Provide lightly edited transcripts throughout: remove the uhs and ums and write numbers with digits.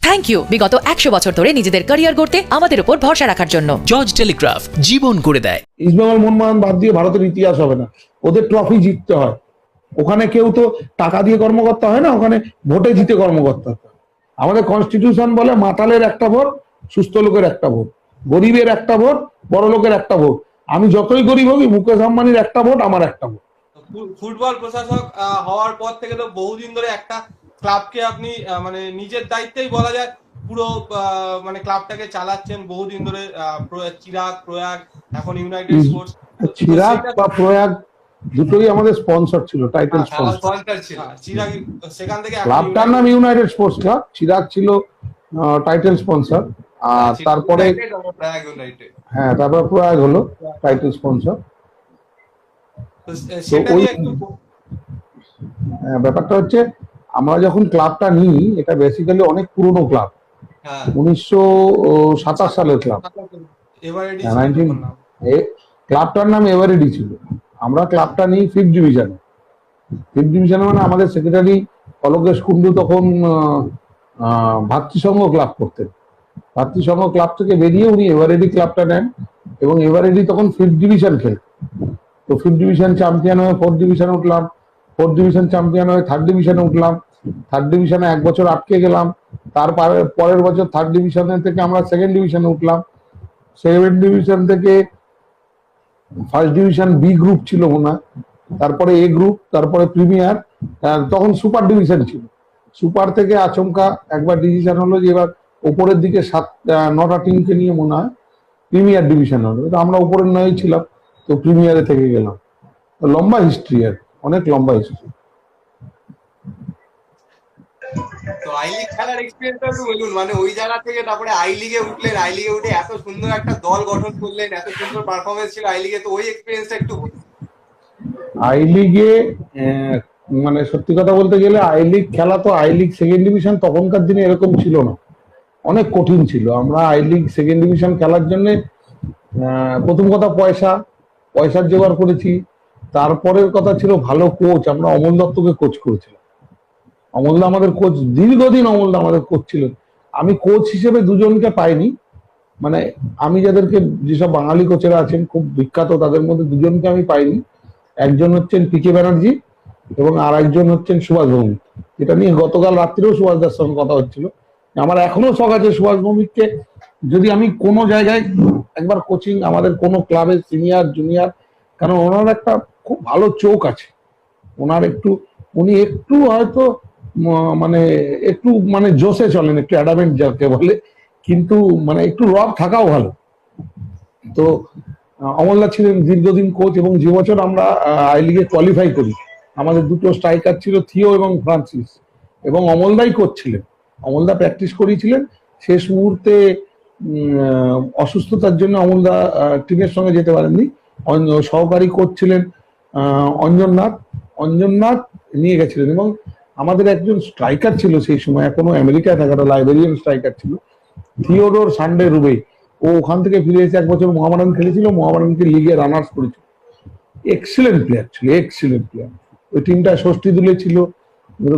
Thank you বিগত 100 বছর ধরে নিজেদের ক্যারিয়ার গড়তে আমাদের উপর ভরসা রাখার জন্য। জর্জ টেলিগ্রাফ জীবন করে দেয়। ইস্টবেঙ্গল মোহনবাগান বাদ দিয়ে ভারতের ইতিহাস হবে না, ওদের ট্রফি জিততে হয়। ওখানে কেউ তো টাকা দিয়ে কর্মকর্তা হয় না, ওখানে ভোটে জিতে কর্মকর্তা হয়। আমাদের কনস্টিটিউশন বলে মাতালের একটা ভোট, সুস্থ লোকের একটা ভোট, গরিবের একটা ভোট, বড় লোকের একটা ভোট। আমি যতই গরিব হই, মুকেশ আম্বানির একটা ভোট, আমার একটা ভোট। ফুটবল প্রশাসক হওয়ার পর থেকে তো বহুদিন ধরে একটা ক্লাবকে আপনি মানে নিজের দায়িত্বেই বলা যায় পুরো মানে ক্লাবটাকে চালাচ্ছেন বহুদিন ধরে। চিরাগ, প্রয়াগ, এখন ইউনাইটেড স্পোর্টস। চিরাগ বা প্রয়াগ দুটোই আমাদের স্পন্সর ছিল, টাইটেল স্পন্সর ছিল। চিরাগ সেখান থেকে ক্লাবটার নাম ইউনাইটেড স্পোর্টস ক্লাব, চিরাগ ছিল টাইটেল স্পন্সর। আর তারপরে হ্যাঁ, তারপর প্রয়াগ হলো টাইটেল স্পন্সর। ব্যাপারটা হচ্ছে আমরা যখন ক্লাবটা নিই, এটা বেসিক্যালি অনেক পুরনো ক্লাব, 1927 সালের ক্লাব। ক্লাবটার নাম এভারেডি ছিল। আমরা ক্লাবটা নিই 5th ডিভিশনে। 5th ডিভিশনে মানে আমাদের সেক্রেটারি অলোকেশ কুন্ডু তখন ভাতৃসংঘ ক্লাব করতেন। ভাতৃসংঘ ক্লাব থেকে বেরিয়ে উনি এভারেডি ক্লাবটা নেন এবং এভারেডি তখন 5th ডিভিশন খেলে। তো 5th ডিভিশন চ্যাম্পিয়ন হয়ে 4th ডিভিশনে উঠলাম, 4th ডিভিশন চ্যাম্পিয়ন হয়ে 3rd ডিভিশনে উঠলাম। 3rd ডিভিশনে 1 বছর আটকে গেলাম, তারপরে পরের বছর 3rd ডিভিশনে থেকে আমরা 2nd ডিভিশনে উঠলাম। 2nd ডিভিশন থেকে 1st ডিভিশন বি গ্রুপ ছিল মনে হয়, তারপরে এ গ্রুপ, তারপরে প্রিমিয়ার, তখন সুপার ডিভিশন ছিল। সুপার থেকে আচমকা একবার ডিভিশন হলো যে এবার উপরের দিকে 9টা টিমকে নিয়ে মনে হয় প্রিমিয়ার ডিভিশন হলো। তো আমরা উপরের 9 ছিলাম, তো প্রিমিয়ারে থেকে গেলাম। লম্বা হিস্ট্রি, আর অনেক লম্বা হিস্ট্রি। তো আই লিগ খেলার এক্সপেরিয়েন্সটা একটু বলুন, মানে ওই জায়গা থেকে তারপরে আই লিগে উঠলেন, আই লিগে উঠে এত সুন্দর একটা দল গঠন করলেন, এত সুন্দর পারফরমেন্স ছিল আই লিগে, তো ওই এক্সপেরিয়েন্সটা একটু বলুন। আই লিগে মানে সত্যি কথা বলতে গেলে আই লিগ খেলা, তো আই লিগ 2nd ডিভিশন তখনকার দিনে এরকম ছিল না, অনেক কঠিন ছিল। আমরা আই লিগ 2nd ডিভিশন খেলার জন্য প্রথম কথা পয়সার জোগাড় করেছি। তারপরের কথা ছিল ভালো কোচ। আমরা অমল দত্তকে কোচ করেছিলাম। অমলদা আমাদের কোচ, দীর্ঘদিন অমলদা আমাদের কোচ ছিলেন। আমি কোচ হিসেবে দুজনকে পাইনি, মানে আমি যাদেরকে, যেসব বাঙালি কোচেরা আছেন খুব বিখ্যাত, তাদের মধ্যে দুজনকে আমি পাইনি। একজন হচ্ছেন পিকে ব্যানার্জি এবং আর একজন হচ্ছেন সুভাষ ভৌমিক। এটা নিয়ে গতকাল রাত্রিও সুভাষদার সঙ্গে কথা হচ্ছিল। আমার এখনো শখ আছে সুভাষ ভৌমিককে যদি আমি কোনো জায়গায় একবার কোচিং, আমাদের কোনো ক্লাবের সিনিয়র জুনিয়র, কারণ ওনার একটা খুব ভালো চোখ আছে। উনি একটু হয়তো মানে জোশে চলেন, একটু অ্যাডামেন্ট যাকে বলে, কিন্তু মানে একটু রব থাকাও ভালো। তো অমলদা ছিলেন দীর্ঘদিন কোচ, এবং যে বছর আমরা আই লিগে কোয়ালিফাই করি, আমাদের দুটো স্ট্রাইকার ছিল থিও এবং ফ্রান্সিস, এবং অমলদাই কোচ ছিলেন। অমলদা প্র্যাকটিস করিয়েছিলেন। শেষ মুহূর্তে অসুস্থতার জন্য অমলদা টিমের সঙ্গে যেতে পারেননি। সহকারী কোচ ছিলেন অঞ্জননাথ নিয়ে গেছিলেন। এবং আমাদের একজন স্ট্রাইকার ছিল সেই সময়, এখনো আমেরিকায় থাকা, লাইবেরিয়ান স্ট্রাইকার ছিল, থিওডোর সানডে রুবে। ও ওখান থেকে ফিরে এসে 1 বছর মোহামেডান খেলেছিল, মোহামেডানকে লিগে রানার্স করেছিল। এক্সিলেন্ট প্লেয়ার ছিল, এক্সিলেন্ট প্লেয়ার। ওই টিমটা ষষ্ঠী দুলে ছিল,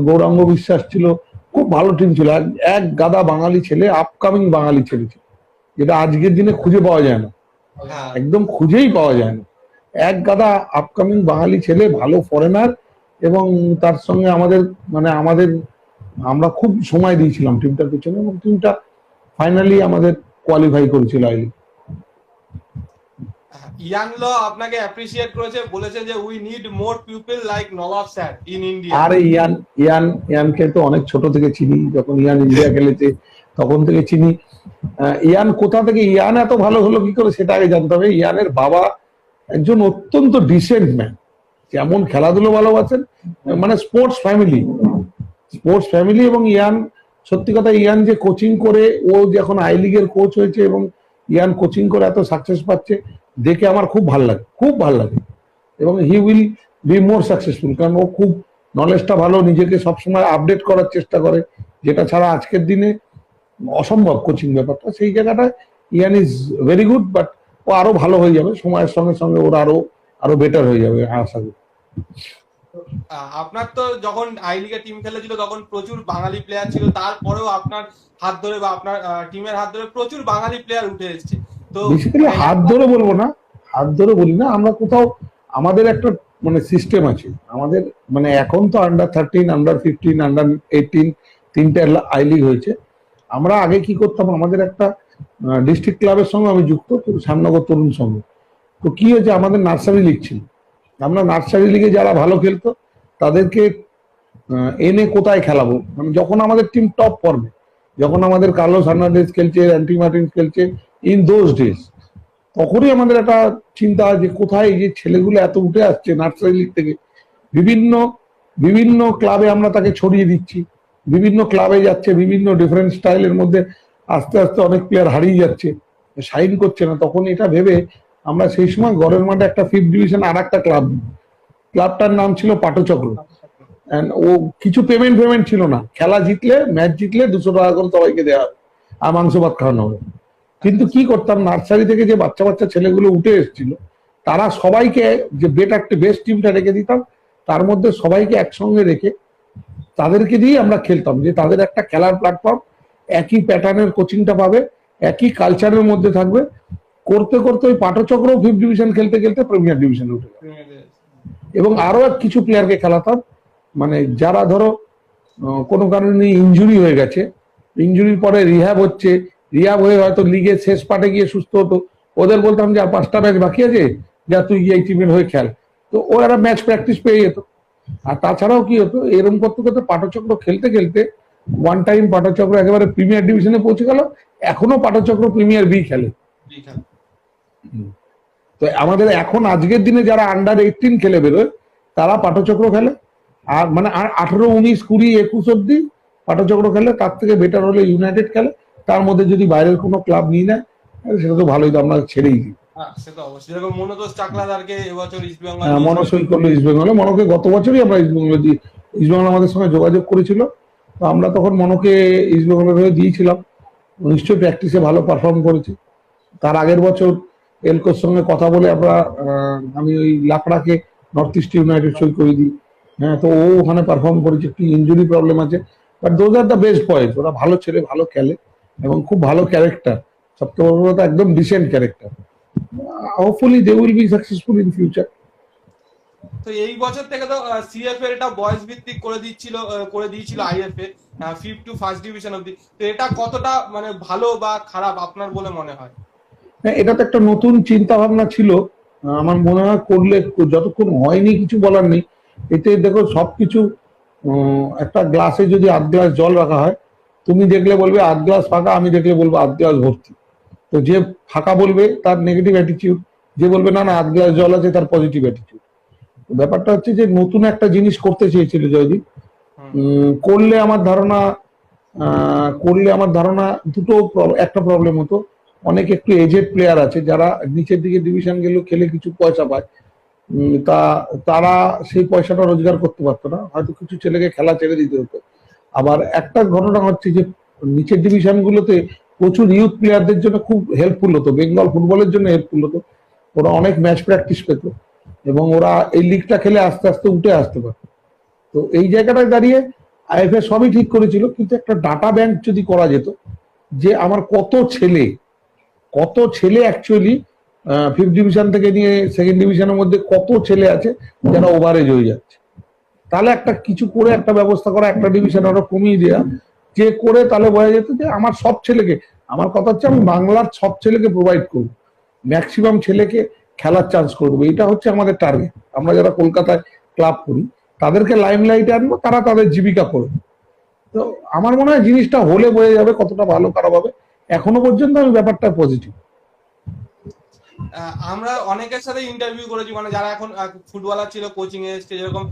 গৌরাঙ্গ বিশ্বাস ছিল, খুব ভালো টিম ছিল। এক গাদা বাঙালি ছেলে, আপকামিং বাঙালি ছেলে ছিল, যেটা আজকের দিনে খুঁজে পাওয়া যায় না, একদম খুঁজেই পাওয়া যায় না। এক গাদা আপকামিং বাঙালি ছেলে, ভালো ফরেনার, এবং তার সঙ্গে আমরা খুব সময় দিয়েছিলাম টিমটার পিছনে, এবং টিমটা ফাইনালি আমাদের কোয়ালিফাই করেছিল আই লিগ। ইয়ান ল আপনাকে অ্যাপ্রিশিয়েট করেছে, বলেছে যে we need more people like Nawab sir in India. আরে ইয়ানকে তো অনেক ছোট থেকে চিনি, যখন ইয়ান ইন্ডিয়া খেলেছে তখন থেকে চিনি। ইয়ান কোথা থেকে ইয়ান এত ভালো হলো কি করে সেটা আগে জানতে হবে। ইয়ানের বাবা একজন অত্যন্ত ডিসেন্ট ম্যান, যেমন খেলাধুলো ভালোবাসেন, মানে স্পোর্টস ফ্যামিলি। এবং ইয়ান, সত্যি কথা, ইয়ান যে কোচিং করে, ও যখন আই লিগের কোচ হয়েছে এবং ইয়ান কোচিং করে এত সাকসেস পাচ্ছে দেখে আমার খুব ভালো লাগে। এবং he will be more successful, কারণ ও খুব নলেজটা ভালো, নিজেকে সবসময় আপডেট করার চেষ্টা করে, যেটা ছাড়া আজকের দিনে অসম্ভব কোচিং ব্যাপারটা। সেই জায়গাটায় ইয়ান ইজ ভেরি গুড, বাট ও আরো ভালো হয়ে যাবে সময়ের সঙ্গে সঙ্গে, ওর আরো বেটার হয়ে যাবে আশা করি। আপনার তো যখন আই লিগে টিম খেলেছিল তখন প্রচুর বাঙালি প্লেয়ার ছিল, তারপরেও আপনার হাত ধরে বা আপনার টিমের হাত ধরে প্রচুর বাঙালি প্লেয়ার উঠে এসেছে। তো বেসিক্যালি হাত ধরে বলবো না, হাত ধরে বলি না, আমরা কোথাও আমাদের একটা মানে সিস্টেম আছে আমাদের, মানে এখন তো আন্ডার 13, আন্ডার 15, আন্ডার 18 তিনটে আই লিগ হয়েছে। আমরা আগে কি করতাম, আমাদের একটা ডিস্ট্রিক্ট ক্লাবের সঙ্গে আমি যুক্ত, শ্যামনগর তরুণ সংঘ। তো কি হয়েছে, আমাদের নার্সারি লিগ ছিল। আমরা নার্সারি লিগে যারা ভালো খেলতো তাদেরকে এনে কোথায় খেলাবো, মানে যখন আমাদের টিম টপ পর্বে, যখন আমাদের কার্লোস হার্নান্দেজ খেলছে, অ্যান্টি মার্টিন্স খেলছে ইন দোজ ডেজ, তখনই আমাদের একটা চিন্তা যে কোথায় এই যে ছেলেগুলো এত উঠে আসছে নার্সারি লিগ থেকে, বিভিন্ন বিভিন্ন ক্লাবে আমরা তাকে ছড়িয়ে দিচ্ছি, বিভিন্ন ক্লাবে যাচ্ছে, বিভিন্ন ডিফারেন্ট স্টাইলের মধ্যে আস্তে আস্তে অনেক প্লেয়ার হারিয়ে যাচ্ছে, সাইন করছে না। তখন এটা ভেবে আমরা সেই সময় গড়ের মাঠে একটা 5th ডিভিশন আর একটা ক্লাবটার নাম ছিল পাটচক্র। ও কিছু পেমেন্ট ছিল না, খেলা জিতলে, ম্যাচ জিতলে 200 টাকা করে সবাইকে দেওয়া হবে আর মাংস ভাত খাওয়ানো হবে। কিন্তু কি করতাম, নার্সারি থেকে যে বাচ্চা বাচ্চা ছেলেগুলো উঠে এসেছিল তারা সবাইকে যে বেস্ট টিমটা রেখে দিতাম, তার মধ্যে সবাইকে একসঙ্গে রেখে তাদেরকে দিয়ে আমরা খেলতাম, যে তাদের একটা খেলার প্ল্যাটফর্ম, একই প্যাটার্নের কোচিংটা পাবে, একই কালচারের মধ্যে থাকবে। করতে করতে ওই পাটচক্র 5th ডিভিশন খেলতে খেলতে প্রিমিয়ার ডিভিশনে উঠে গেল। এবং আরো কিছু প্লেয়ারকে খেলাতাম, মানে যারা ধরো কোনো কারণে ইনজুরি হয়ে গেছে, ইনজুরির পরে রিহ্যাব হচ্ছে, রিহ্যাব হয়ে হয়তো লিগের শেষ পার্টে গিয়ে সুস্থ হতো, ওদের বলতাম যে আর 5টা ম্যাচ বাকি আছে, যা তুই গিয়ে এই টিমের হয়ে খেল। তো ওরা ম্যাচ প্র্যাকটিস পেয়ে যেত। আর তাছাড়াও কি হতো, এরকম করতে করতে পাটচক্র খেলতে খেলতে ওয়ান টাইম পাটচক্র একেবারে প্রিমিয়ার ডিভিশনে পৌঁছে গেল। এখনো পাটচক্র প্রিমিয়ার বি খেলে। তো আমাদের এখন আজকের দিনে যারা আন্ডার 18 খেলে বেরোয় তারা পাটচক্র খেলে, আর মানে 18, 19, 20, 21 অব্দি পাটচক্র খেলে। তার থেকে বেটার হলে ইউনাইটেড খেলে, তার মধ্যে যদি বাইরের কোনো ক্লাব নিয়ে নেয় সেটা তো ভালোই, তো আমরা ছেড়েই দিই। মনসই করলো ইস্ট বেঙ্গলে, মনকে গত বছরই আমরা ইস্ট বেঙ্গলে দিই, ইস্ট বেঙ্গল আমাদের সঙ্গে যোগাযোগ করেছিল, তো আমরা তখন মনকে ইস্ট বেঙ্গলের হয়ে দিয়েছিলাম। নিশ্চয়ই প্র্যাকটিসে ভালো পারফর্ম করেছে। তার আগের বছর এলকোর সঙ্গে কথা বলে আমরা আমি ওই লাকড়াকে নর্থ ইস্ট ইউনাইটেড সই করে দিই। হ্যাঁ, তো ও ওখানে পারফর্ম করেছে, একটু ইনজুরি প্রবলেম আছে, but those are the best boys. ওরা ভালো ছেলে, ভালো খেলে এবং খুব ভালো ক্যারেক্টার, সবচেয়ে বড় কথা একদম decent character. Hopefully they will be successful in future. তো এই বছর থেকে তো সিএফ এর এটা বয়স ভিত্তিক করে দিয়েছিল IFA 5th to 1st division অবধি। তো এটা কতটা মানে ভালো বা খারাপ আপনার বলে মনে হয়? এটা তো একটা নতুন চিন্তা ভাবনা ছিল, আমার মনে হয় করলে, যতক্ষণ হয়নি কিছু বলার নেই। এতে দেখো সবকিছু, একটা গ্লাসে যদি 8 গ্লাস জল রাখা হয়, তুমি দেখলে বলবে 8 গ্লাস ফাঁকা, আমি দেখলে বলবো 8 গ্লাস ভর্তি। তো যে ফাঁকা বলবে তার নেগেটিভ অ্যাটিটিউড, যে বলবে না না 8 গ্লাস জল আছে তার পজিটিভ অ্যাটিটিউড। ব্যাপারটা হচ্ছে যে নতুন একটা জিনিস করতে চেয়েছিল জয়দীপ, করলে আমার ধারণা দুটো একটা প্রবলেম হতো। অনেক একটু এজেড প্লেয়ার আছে যারা নিচের দিকে ডিভিশন গেলেও খেলে কিছু পয়সা পায়, তারা সেই পয়সাটা রোজগার করতে পারতো না, হয়তো কিছু ছেলেকে খেলা ছেড়ে দিতে হতো। আবার একটা ঘটনা হচ্ছে যে নিচের ডিভিশন গুলোতে প্রচুর ইউথ প্লেয়ারদের জন্য খুব হেল্পফুল হতো, বেঙ্গল ফুটবলের জন্য হেল্পফুল হতো। ওরা অনেক ম্যাচ প্র্যাকটিস পেত এবং ওরা এই লিগটা খেলে আস্তে আস্তে উঠে আসতে পারত। তো এই জায়গাটায় দাঁড়িয়ে আইএফএ সবই ঠিক করেছিল, কিন্তু একটা ডাটা ব্যাংক যদি করা যেত যে আমার কত ছেলে অ্যাকচুয়ালি 5th ডিভিশন থেকে নিয়ে 2nd ডিভিশনের মধ্যে কত ছেলে আছে যারা ওভারেজ হয়ে যাচ্ছে, তাহলে একটা কিছু করে একটা ব্যবস্থা করা, একটা ডিভিশন আরো কমিয়ে দেওয়া, যে করে তাহলে বোঝা যেত যে আমার সব ছেলেকে, আমার কথা হচ্ছে আমি বাংলার সব ছেলেকে প্রোভাইড করবো, ম্যাক্সিমাম ছেলেকে খেলার চান্স করে দেবো। এটা হচ্ছে আমাদের টার্গেট। আমরা যারা কলকাতায় ক্লাব করি তাদেরকে লাইমলাইটে আনবো, তারা তাদের জীবিকা করবে। তো আমার মনে হয় জিনিসটা হলে বোঝা যাবে কতটা ভালো খারাপ হবে। এখনো পর্যন্ত আমি ব্যাপারটা পজিটিভ। আমরা অনেকের সাথে ইন্টারভিউ করেছি, মানে যারা এখন ফুটবলার ছিল, কোচিং এ এসছে, যেরকম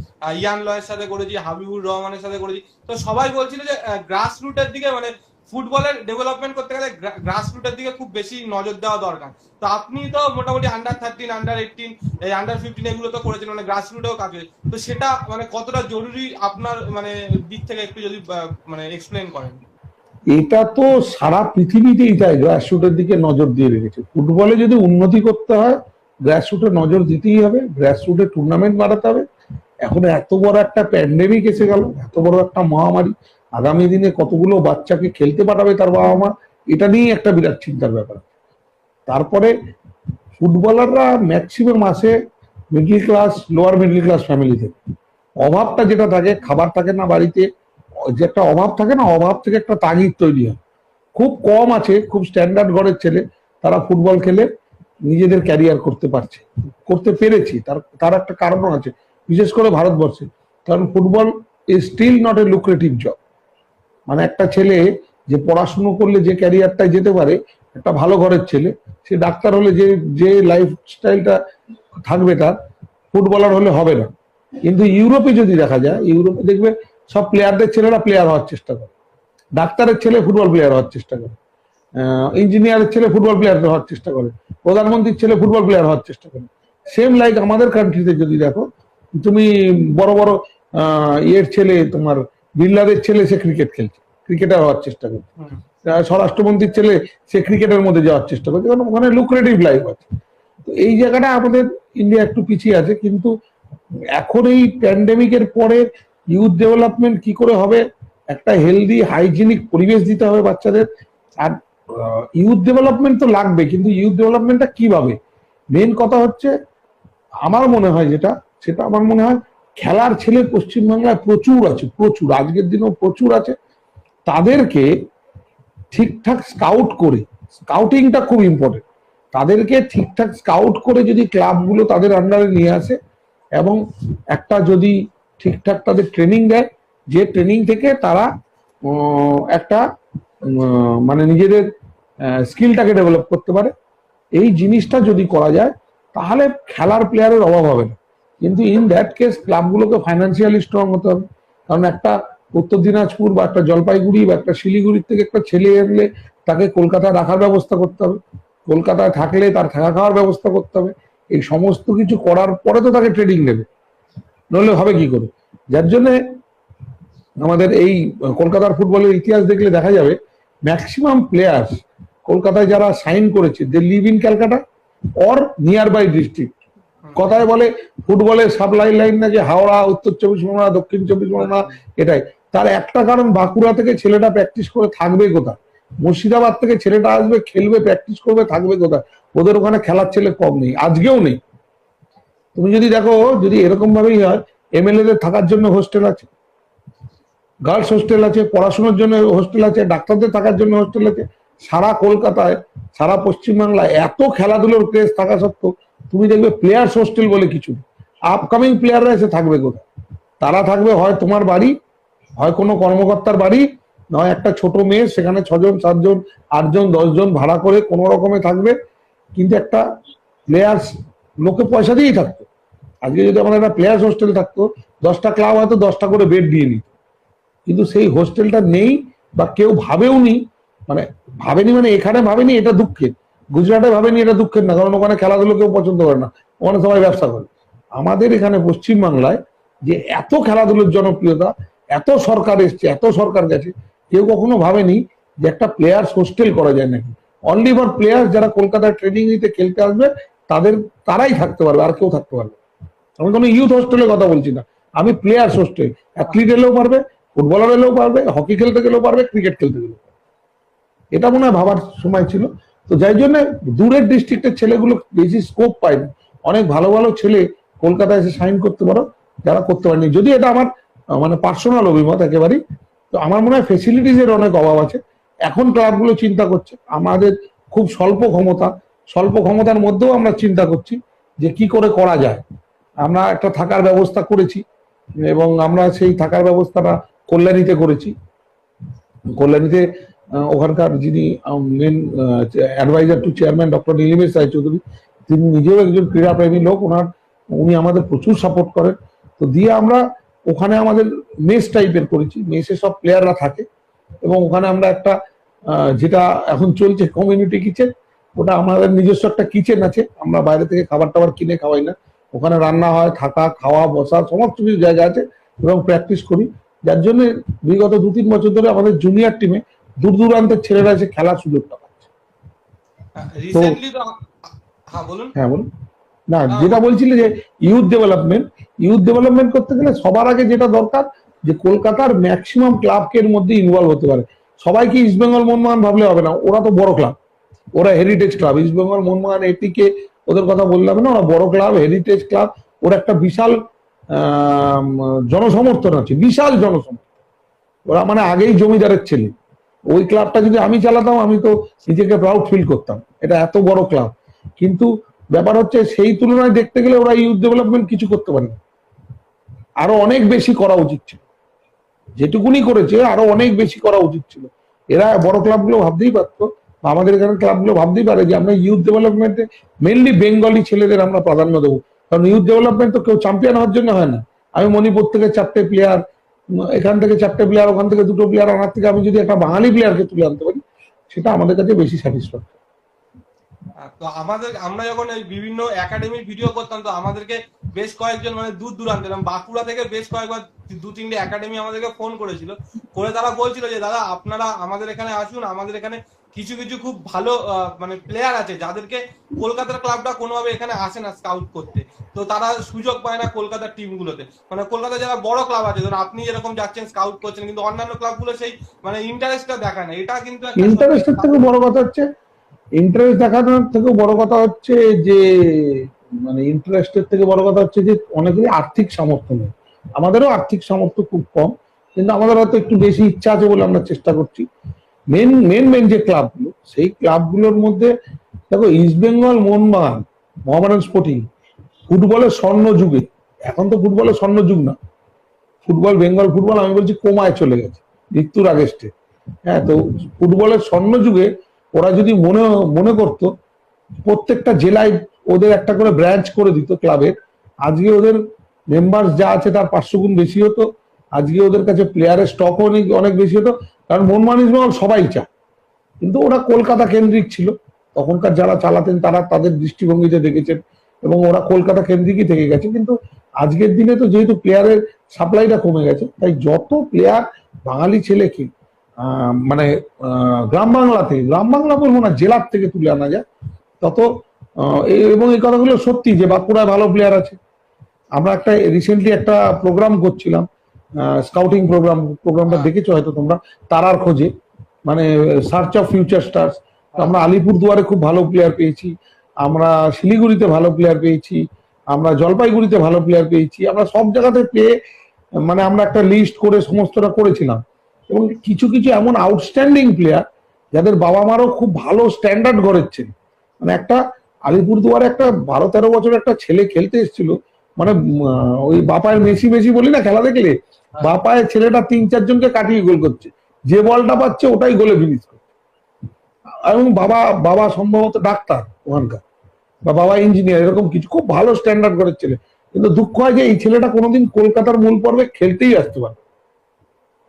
ইয়ান লয়ের সাথে করেছি, হাবিবুর রহমানের সাথে করেছি। তো সবাই বলছিল যে গ্রাস রুটের দিকে, মানে ফুটবলের ডেভেলপমেন্ট করতে গেলে গ্রাস রুটের দিকে খুব বেশি নজর দেওয়া দরকার। তো আপনি তো মোটামুটি আন্ডার 13, আন্ডার 18, এই আন্ডার 15 এগুলো তো করেছেন, মানে গ্রাস রুটেও কাজ হয়েছে। তো সেটা মানে কতটা জরুরি আপনার মানে দিক থেকে একটু যদি মানে এক্সপ্লেন করেন। এটা তো সারা পৃথিবীতেই তাই, গ্রাসরুটের দিকে নজর দিয়ে রেখেছে। ফুটবলে যদি উন্নতি করতে হয় গ্রাসরুটে নজর দিতেই হবে, গ্রাসরুটে টুর্নামেন্ট বাড়াতে হবে, এখন এত বড় একটা প্যান্ডেমিক এসে গেল, এত বড় একটা মহামারী, আগামী দিনে কতগুলো বাচ্চাকে খেলতে পাঠাবে তার বাবা মা, এটা নিয়ে একটা বিরাট চিন্তার ব্যাপার। তারপরে ফুটবলাররা ম্যাক্সিমাম আসে middle class, lower middle class family থেকে। অভাবটা যেটা থাকে, খাবার থাকে না বাড়িতে, যে একটা অভাব থাকে না, অভাব থেকে একটা তাগিদ তৈরি হয়। খুব কম আছে খুব স্ট্যান্ডার্ড ঘরের ছেলে, তারা ফুটবল খেলে নিজেদের ক্যারিয়ার করতে পারছে, করতে পেরেছি। তার একটা কারণও আছে, বিশেষ করে ভারতবর্ষে। কারণ football is still not a lucrative job. মানে একটা ছেলে যে পড়াশুনো করলে যে ক্যারিয়ারটায় যেতে পারে, একটা ভালো ঘরের ছেলে, সে ডাক্তার হলে যে লাইফস্টাইলটা থাকবে তার, ফুটবলার হলে হবে না। কিন্তু ইউরোপে যদি দেখা যায়, ইউরোপে দেখবে সব প্লেয়ারদের ছেলেরা প্লেয়ার হওয়ার চেষ্টা করে, ডাক্তারের ছেলে ফুটবল প্লেয়ার হওয়ার চেষ্টা করে, ইঞ্জিনিয়ারের ছেলে ফুটবল প্লেয়ার হওয়ার চেষ্টা করে, প্রধানমন্ত্রীর ছেলে ফুটবল প্লেয়ার হওয়ার চেষ্টা করে। সেম লাইক আমাদের কান্ট্রিতে যদি দেখো, তুমি বড় বড় ইয়ের ছেলে, তোমার বিল্লাদের ছেলে সে ক্রিকেট খেলছে, ক্রিকেটার হওয়ার চেষ্টা করছে, স্বরাষ্ট্রমন্ত্রীর ছেলে সে ক্রিকেটের মধ্যে যাওয়ার চেষ্টা করছে, কারণ ওখানে লুক্রেটিভ লাইফ আছে। তো এই জায়গাটা আমাদের ইন্ডিয়া একটু পিছিয়ে আছে। কিন্তু এখন এই প্যান্ডেমিকের পরে ইউথ ডেভেলপমেন্ট কি করে হবে, একটা হেলদি হাইজিনিক পরিবেশ দিতে হবে বাচ্চাদের। আর ইউথ ডেভেলপমেন্ট তো লাগবে, কিন্তু ইউথ ডেভেলপমেন্টটা কিভাবে, মেন কথা হচ্ছে আমার মনে হয় সেটা আমার মনে হয় খেলার ছেলে পশ্চিমবাংলায় প্রচুর আছে, প্রচুর, আজকের দিনেও প্রচুর আছে। তাদেরকে ঠিকঠাক স্কাউট করে, স্কাউটিংটা খুব ইম্পর্টেন্ট, তাদেরকে ঠিকঠাক স্কাউট করে যদি ক্লাবগুলো তাদের আন্ডারে নিয়ে আসে এবং একটা যদি ঠিকঠাক তাদের ট্রেনিং দেয়, যে ট্রেনিং থেকে তারা একটা মানে নিজেদের স্কিলটাকে ডেভেলপ করতে পারে, এই জিনিসটা যদি করা যায় তাহলে খেলার প্লেয়ারের অভাব হবে না। কিন্তু ইন দ্যাট কেস ক্লাবগুলোকে ফাইন্যান্সিয়ালি স্ট্রং হতে হবে। কারণ একটা উত্তর দিনাজপুর বা একটা জলপাইগুড়ি বা একটা শিলিগুড়ির থেকে একটা ছেলে এলে তাকে কলকাতায় রাখার ব্যবস্থা করতে হবে, কলকাতায় থাকলে তার থাকা খাওয়ার ব্যবস্থা করতে হবে। এই সমস্ত কিছু করার পরে তো তাকে ট্রেনিং দেবে, নইলে হবে কি করে? যার জন্য আমাদের এই কলকাতার ফুটবলের ইতিহাস দেখলে দেখা যাবে ম্যাক্সিমাম প্লেয়ার্স কলকাতায় যারা সাইন করেছে, they live in Calcutta or nearby district. কথায় বলে ফুটবলের সাপ্লাই লাইন না যে হাওড়া, উত্তর চব্বিশ পরগনা, দক্ষিণ চব্বিশ পরগনা, এটাই। তার একটা কারণ, বাঁকুড়া থেকে ছেলেটা প্র্যাকটিস করে থাকবে কোথায়, মুর্শিদাবাদ থেকে ছেলেটা আসবে, খেলবে, প্র্যাকটিস করবে, থাকবে কোথায়? ওদের ওখানে খেলার ছেলে কম নেই, আজকেও নেই। তুমি যদি দেখো, যদি এরকম ভাবেই হয়, এমএলএ দের থাকার জন্য হোস্টেল আছে, গার্লস হোস্টেল আছে, পড়াশোনার জন্য হোস্টেল আছে, ডাক্তারদের থাকার জন্য হোস্টেল আছে। সারা কলকাতায়, সারা পশ্চিমবাংলায় এত খেলাধুলোর ক্রেজ থাকা সত্ত্বেও তুমি দেখবে প্লেয়ার্স হোস্টেল বলে কিছু। আপকামিং প্লেয়াররা এসে থাকবে কোথায়? তারা থাকবে হয় তোমার বাড়ি, হয় কোনো কর্মকর্তার বাড়ি, নয় একটা ছোট মেয়ে, সেখানে 6 জন 7 জন 8 জন 10 জন ভাড়া করে কোনো রকমে থাকবে। কিন্তু একটা প্লেয়ার্স লোকে পয়সা দিয়েই থাকতো। আজকে যদি আমাদের একটা প্লেয়ার্স হোস্টেল থাকতো, 10টা ক্লাব হয়তো 10টা করে বেড দিয়ে নিত। কিন্তু সেই হোস্টেলটা নেই বা কেউ ভাবেও নি, মানে ভাবেনি, মানে এখানে ভাবেনি, এটা দুঃখের। গুজরাটে ভাবেনি, এটা দুঃখের না, কারণ ওখানে খেলাধুলো কেউ পছন্দ করে না, ওখানে সবাই ব্যবসা করে। আমাদের এখানে পশ্চিমবাংলায় যে এত খেলাধুলোর জনপ্রিয়তা, এত সরকার এসছে, এত সরকার গেছে, কেউ কখনো ভাবেনি যে একটা প্লেয়ার্স হোস্টেল করা যায় নাকি। অনলি ফর প্লেয়ার্স যারা কলকাতায় ট্রেনিং নিতে খেলতে আসবে, তারাই থাকতে পারবে, আর কেউ থাকতে পারবে। আমি কোনো ইউথ হোস্টেলের কথা বলছি না, আমি প্লেয়ার্স হোস্টেল। অ্যাথলিট এলেও পারবে, ফুটবলার এলেও পারবে, হকি খেলতে গেলেও পারবে, ক্রিকেট খেলতে গেলেও পারবে। এটা মনে হয় ভাবার সময় ছিল। তো যাই জন্য দূরের ডিস্ট্রিক্টের ছেলেগুলো বেশি স্কোপ পায়নি। অনেক ভালো ভালো ছেলে কলকাতায় এসে সাইন করতে পারো, যারা করতে পারেনি। যদি এটা আমার মানে পার্সোনাল অভিমত একেবারেই, তো আমার মনে হয় ফেসিলিটিস এর অনেক অভাব আছে। এখন ক্লাবগুলো চিন্তা করছে, আমাদের খুব স্বল্প ক্ষমতার মধ্যেও আমরা চিন্তা করছি যে কি করে করা যায়। আমরা একটা থাকার ব্যবস্থা করেছি এবং আমরা সেই থাকার ব্যবস্থাটা কল্যাণীতে করেছি। কল্যাণীতে ওখানকার যিনি main adviser to chairman doctor Nilimesh Roychowdhury, তিনি নিজেও একজন ক্রীড়াপ্রেমী লোক, উনি আমাদের প্রচুর সাপোর্ট করেন। তো দিয়ে আমরা ওখানে আমাদের মেস টাইপের করেছি, মেসে সব প্লেয়াররা থাকে এবং ওখানে আমরা একটা যেটা এখন চলছে কমিউনিটি কিচেন, ওটা আমাদের নিজস্ব একটা কিচেন আছে। আমরা বাইরে থেকে খাবার টাবার কিনে খাওয়াই না, ওখানে রান্না হয়, থাকা খাওয়া বসা সমস্ত কিছু জায়গা আছে এবং প্র্যাকটিস করি। যার জন্য বিগত 2-3 বছর ধরে আমাদের জুনিয়র টিমে দূর দূরান্তের ছেলেরা এসে খেলার সুযোগটা পাচ্ছে। রিসেন্টলি তো হ্যাঁ বলুন। হ্যাঁ বলুন। না, যেটা বলছিলে যে ইউথ ডেভেলপমেন্ট করতে গেলে সবার আগে যেটা দরকার যে কলকাতার ম্যাক্সিমাম ক্লাবকে এর মধ্যে ইনভলভ হতে পারে। সবাইকে ইস্ট বেঙ্গল মোহনবাগান ভাবলে হবে না, ওরা তো বড় ক্লাব, ওরা heritage club. East Bengal Mohun Bagan এটিকে ওদের কথা বললাম না, ওরা বড় ক্লাব, হেরিটেজ ক্লাব, ওর একটা বিশাল জনসমর্থন আছে, বিশাল জনসমর্থন। ওরা মানে আগেই জমিদারের ছেলে। ওই ক্লাবটা যদি আমি চালাতাম আমি তো নিজেকে প্রাউড ফিল করতাম, এটা এত বড় ক্লাব। কিন্তু ব্যাপার হচ্ছে সেই তুলনায় দেখতে গেলে ওরা ইউথ ডেভেলপমেন্ট কিছু করতে পারে না, আরো অনেক বেশি করা উচিত ছিল। যেটুকুনি করেছে আরো অনেক বেশি করা উচিত ছিল। এরা বড় ক্লাবগুলো ভাবতেই পারতো, বা আমাদের এখানে ক্লাবগুলো ভাবতেই পারে যে আমরা ইউথ ডেভেলপমেন্টে মেনলি বেঙ্গলি ছেলেদের আমরা প্রাধান্য দেবো। কারণ ইউথ ডেভেলপমেন্ট তো কেউ চ্যাম্পিয়ন হওয়ার জন্য হয় না। আমি মণিপুর থেকে 4টে প্লেয়ার, এখান থেকে 4টে প্লেয়ার, ওখান থেকে 2টো প্লেয়ার আনার থেকে আমি যদি একটা বাঙালি প্লেয়ারকে তুলে আনতে পারি, সেটা আমাদের কাছে বেশি স্যাটিসফ্যাক্টরি। তো আমরা যখন এই বিভিন্ন একাডেমির ভিডিও করতাম, তো আমাদেরকে বেশ কয়েকজন মানে দূর দূরান্তে বাঁকুড়া থেকে বেশ কয়েকবার 2-3টে একাডেমি আমাদেরকে ফোন করেছিল, করে তারা বলছিল যে দাদা আপনারা আমাদের এখানে আসুন, আমাদের এখানে কিছু কিছু খুব ভালো মানে প্লেয়ার আছে যাদেরকে কলকাতার ক্লাবটা কোনোভাবে এখানে আসে না স্কাউট করতে, তো তারা সুযোগ পায় না কলকাতার টিমগুলোতে। মানে কলকাতা যারা বড় ক্লাব আছে, ধরুন আপনি যেরকম যাচ্ছেন স্কাউট করছেন, কিন্তু অন্যান্য ক্লাবগুলো সেই মানে ইন্টারেস্টটা দেখায় না। এটা কিন্তু ইন্টারেস্টের থেকে বড় কথা হচ্ছে, ইন্টারেস্ট দেখানোর থেকে বড় কথা হচ্ছে যে মানে ইন্টারেস্টের থেকে বড় কথা হচ্ছে যে অনেকেরই আর্থিক সামর্থ্য নেই। আমাদেরও আর্থিক সামর্থ্য খুব কম, কিন্তু আমাদের হয়তো একটু বেশি ইচ্ছা আছে বলে আমরা চেষ্টা করছি। মেন যে ক্লাবগুলো, সেই ক্লাবগুলোর মধ্যে দেখো ইস্ট বেঙ্গল মোহনবাগান, মোহামেডান স্পোর্টিং ফুটবলের স্বর্ণ যুগে, এখন তো ফুটবলের স্বর্ণ যুগ না, ফুটবল বেঙ্গল ফুটবল আমি বলছি কোমায় চলে গেছে মৃত্যুর আগেস্টে। হ্যাঁ, তো ফুটবলের স্বর্ণ যুগে ওরা যদি মনে করতো প্রত্যেকটা জেলায় ওদের একটা করে ব্রাঞ্চ করে দিত ক্লাবের, আজকে ওদের মেম্বার যা আছে তার 500 গুণ বেশি হতো। আজকে ওদের কাছে প্লেয়ারের স্টক অনেক বেশি হতো, কারণ মোহনবাগান ইস্ট বেঙ্গল সবাই চায়। কিন্তু ওরা কলকাতা কেন্দ্রিক ছিল, তখনকার যারা চালাতেন তারা তাদের দৃষ্টিভঙ্গিতে দেখেছেন এবং ওরা কলকাতা কেন্দ্রিকই থেকে গেছে। কিন্তু আজকের দিনে তো যেহেতু প্লেয়ারের সাপ্লাইটা কমে গেছে, তাই যত প্লেয়ার বাঙালি ছেলেকে মানে গ্রাম বাংলা বলবো না, জেলার থেকে তুলে আনা যায় তত। এবং এই কথাগুলো সত্যি যে বাঁকুড়ায় ভালো প্লেয়ার আছে। আমরা একটা রিসেন্টলি একটা প্রোগ্রাম করছিলাম, স্কাউটিং প্রোগ্রামটা দেখেছো হয়তো তোমরা, তারার খোঁজে, মানে সার্চ অফ ফিউচার স্টার্স। আমরা আলিপুরদুয়ারে খুব ভালো প্লেয়ার পেয়েছি, আমরা শিলিগুড়িতে ভালো প্লেয়ার পেয়েছি, আমরা জলপাইগুড়িতে ভালো প্লেয়ার পেয়েছি, আমরা সব জায়গাতে পেয়ে মানে আমরা একটা লিস্ট করে সমস্তটা করেছিলাম। এবং কিছু কিছু এমন আউটস্ট্যান্ডিং প্লেয়ার যাদের বাবা মারও খুব ভালো স্ট্যান্ডার্ড ঘরের ছেলে, মানে একটা আলিপুরদুয়ারে একটা 12-13 বছরের একটা ছেলে খেলতে এসেছিল, মানে ওই বাপায়ের মেসি বলি না খেলা দেখলে, বাপায়ের ছেলেটা 3-4 জনকে কাটিয়ে গোল করছে, যে বলটা পাচ্ছে ওটাই গোলে ফিনিশ করছে। এবং বাবা সম্ভবত ডাক্তার ওখানকার, বা বাবা ইঞ্জিনিয়ার, এরকম কিছু খুব ভালো স্ট্যান্ডার্ড ঘরের ছেলে। কিন্তু দুঃখ হয় যে এই ছেলেটা কোনোদিন কলকাতার মূল পর্বে খেলতেই আসতে পারে,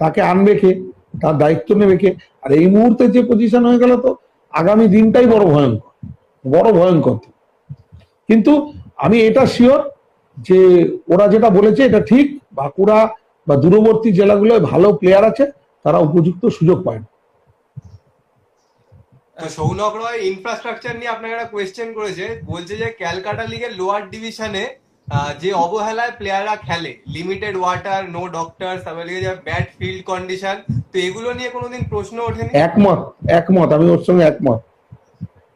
তাকে আনবে কে, তার দায়িত্ব নেবে কে? আর এই মুহূর্তে যে পজিশন হয়ে গেল, তো আগামী দিনটাই বড় ভয়ঙ্কর। কিন্তু আমি এটা শিওর যে ওরা যেটা বলেছে এটা ঠিক, বাঁকুড়া বা দূরবর্তী জেলাগুলোয় ভালো প্লেয়ার আছে, তারা উপযুক্ত সুযোগ পায় না। সৌনক রয় ইনফ্রাস্ট্রাকচার নিয়ে আপনাকে একটা কোয়েশ্চেন করেছে, বলছে যে ক্যালকাটা লিগের লোয়ার ডিভিশনে যে অবহেলায় প্লেয়াররা খেলে, limited water, no doctor, bad field condition, তো এগুলো নিয়ে কোনোদিন প্রশ্ন ওঠেনি? একমত, আমি ওর সঙ্গে একমত,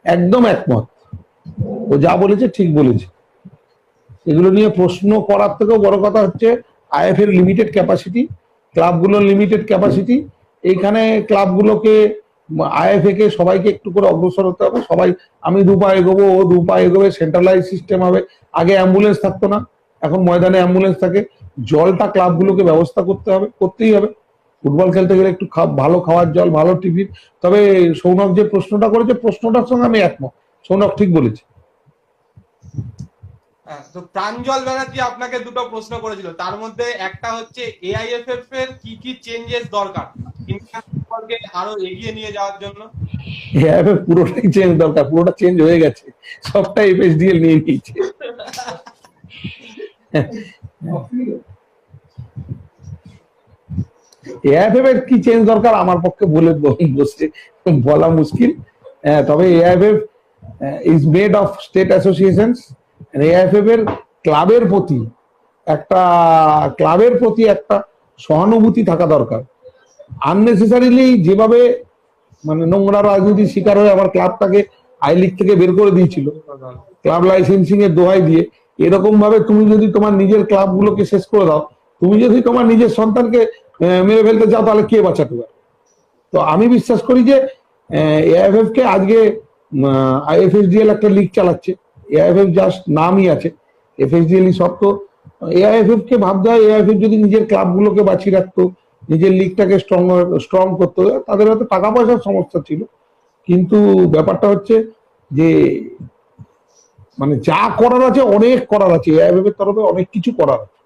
একদম একমত। ও যা বলেছে ঠিক বলেছে। এগুলো নিয়ে প্রশ্ন করার থেকেও বড় কথা হচ্ছে আইএফ এর লিমিটেড ক্যাপাসিটি, ক্লাবগুলোর লিমিটেড ক্যাপাসিটি। এইখানে ক্লাবগুলোকে আইএফএ কে সবাইকে একটু করে অগ্রসর হতে হবে। সবাই আমি 2 পা এগোবো, ও 2 পা এগোবে, সেন্ট্রালাইজ সিস্টেম হবে। আগে অ্যাম্বুলেন্স থাকতো না, এখন ময়দানে অ্যাম্বুলেন্স থাকে। জলটা ক্লাবগুলোকে ব্যবস্থা করতেই হবে। ফুটবল খেলতে গেলে একটু ভালো খাওয়ার জল, ভালো টিভি। তবে সৌনক যে প্রশ্নটা করেছে, প্রশ্নটার সঙ্গে আমি একমত, সৌনক ঠিক বলেছে। তো প্রাঞ্জল ব্যানার্জি আপনাকে 2টো প্রশ্ন করেছিল, তার মধ্যে একটা হচ্ছে এআইএফএফ এর কি চেঞ্জেস দরকার ফুটবলকে আরো এগিয়ে নিয়ে যাওয়ার জন্য? এআইএফএফ পুরোটাই চেঞ্জ দরকার, পুরোটা চেঞ্জ হয়ে গেছে, সবটা এফএসডিএল নিয়ে নিয়েছে। এআইএফএফ এর কি চেঞ্জ দরকার আমার পক্ষে বলা মুশকিল। তবে AIFF is made of state associations AIFF এর ক্লাবের প্রতি একটা সহানুভূতি থাকা দরকার। আননেসেসারিলি যেভাবে মানে নোংরা রাজনীতির শিকার হয়ে আমার ক্লাবটাকে আই লিগ থেকে বের করে দিয়েছিল ক্লাব লাইসেন্সিং এর দোহাই দিয়ে, এরকম ভাবে তুমি যদি তোমার নিজের ক্লাবগুলোকে শেষ করে দাও, তুমি যদি তোমার নিজের সন্তানকে মেরে ফেলতে চাও, তাহলে কে বাঁচাতে পারে? তো আমি বিশ্বাস করি যে এআইএফএফ কে আজকে এফএসডিএল একটা লিগ চালাচ্ছে, এআইএফএফ জাস্ট নামই আছে, এফএসডিএল সব। তো এআইএফএফ কে ভাবতে হয়, এআইএফএফ যদি নিজের ক্লাবগুলোকে বাঁচিয়ে রাখতো, নিজের লিগটাকে স্ট্রং করতো, তাদের হয়তো টাকা পয়সার সমস্যা ছিল, কিন্তু ব্যাপারটা হচ্ছে যে মানে যা করার আছে অনেক করার আছে, এআইএফএফ এর তরফে অনেক কিছু করার আছে,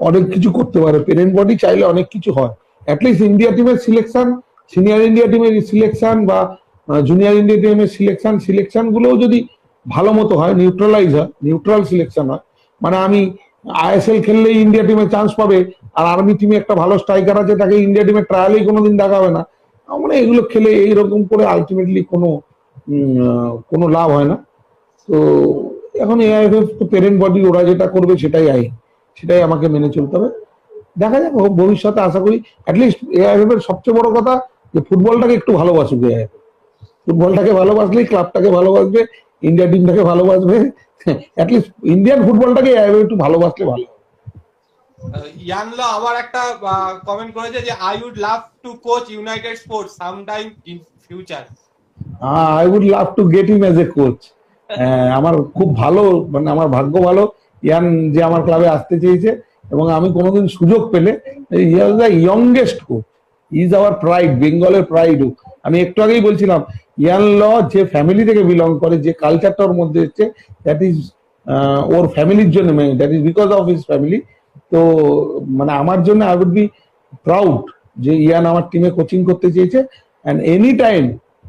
অনেক কিছু করতে পারে, পেরেন্ট বডি চাইলে অনেক কিছু হয়। অ্যাটলিস্ট ইন্ডিয়া টিমের সিলেকশন, সিনিয়র ইন্ডিয়া টিমের সিলেকশন বা জুনিয়র ইন্ডিয়া টিমের সিলেকশন গুলোও যদি ভালো মতো হয়, নিউট্রাল সিলেকশন হয়, মানে আমি আইএসএল খেললেই ইন্ডিয়া টিমে চান্স পাবে, আর আর্মি টিমে একটা ভালো স্ট্রাইকার আছে, তাকে ইন্ডিয়া টিমের ট্রায়ালেই কোনোদিন দেখাবে না, মানে এগুলো খেলে এইরকম করে আলটিমেটলি কোনো লাভ হয় না। তো এখন এআইএফএফ তো পেরেন্ট বডি, ওরা যেটা করবে সেটাই সেটাই আমাকে মেনে চলতে হবে। দেখা যাক ভবিষ্যতে, আশা করি অ্যাটলিস্ট এআইএফএফ এর সবচেয়ে বড় কথা যে ফুটবলটাকে একটু ভালোবাসুক এআইএফএফ, ফুটবলটাকে ভালোবাসলেই ক্লাবটাকে ভালোবাসবে, ইন্ডিয়া টিমটাকে ভালোবাসবে, অ্যাটলিস্ট ইন্ডিয়ান ফুটবলটাকে এআইএফএফ একটু ভালোবাসলে ভালো। ইয়ানলা আবার একটা কমেন্ট করেছে যে I would love to coach United Sports sometime in future. I would love to get him as a coach. আমার খুব ভালো, মানে আমার ভাগ্য ভালো ইয়ান যে আমার ক্লাবে আসতে চেয়েছে, এবং আমি কোনোদিন সুযোগ পেলে, he was the youngest coach, is our pride, বেঙ্গলের প্রাইড। আমি একটু আগেই বলছিলাম ইয়ান ল যে ফ্যামিলি থেকে বিলং করে, যে কালচারটা ওর মধ্যে হচ্ছে, দ্যাট ইজ ওর ফ্যামিলির জন্য, that is because of his family. তো মানে আমার জন্য আই উড বি প্রাউড যে ইয়ান আমার টিমে কোচিং করতে চেয়েছে, অ্যান্ড এনি টাইম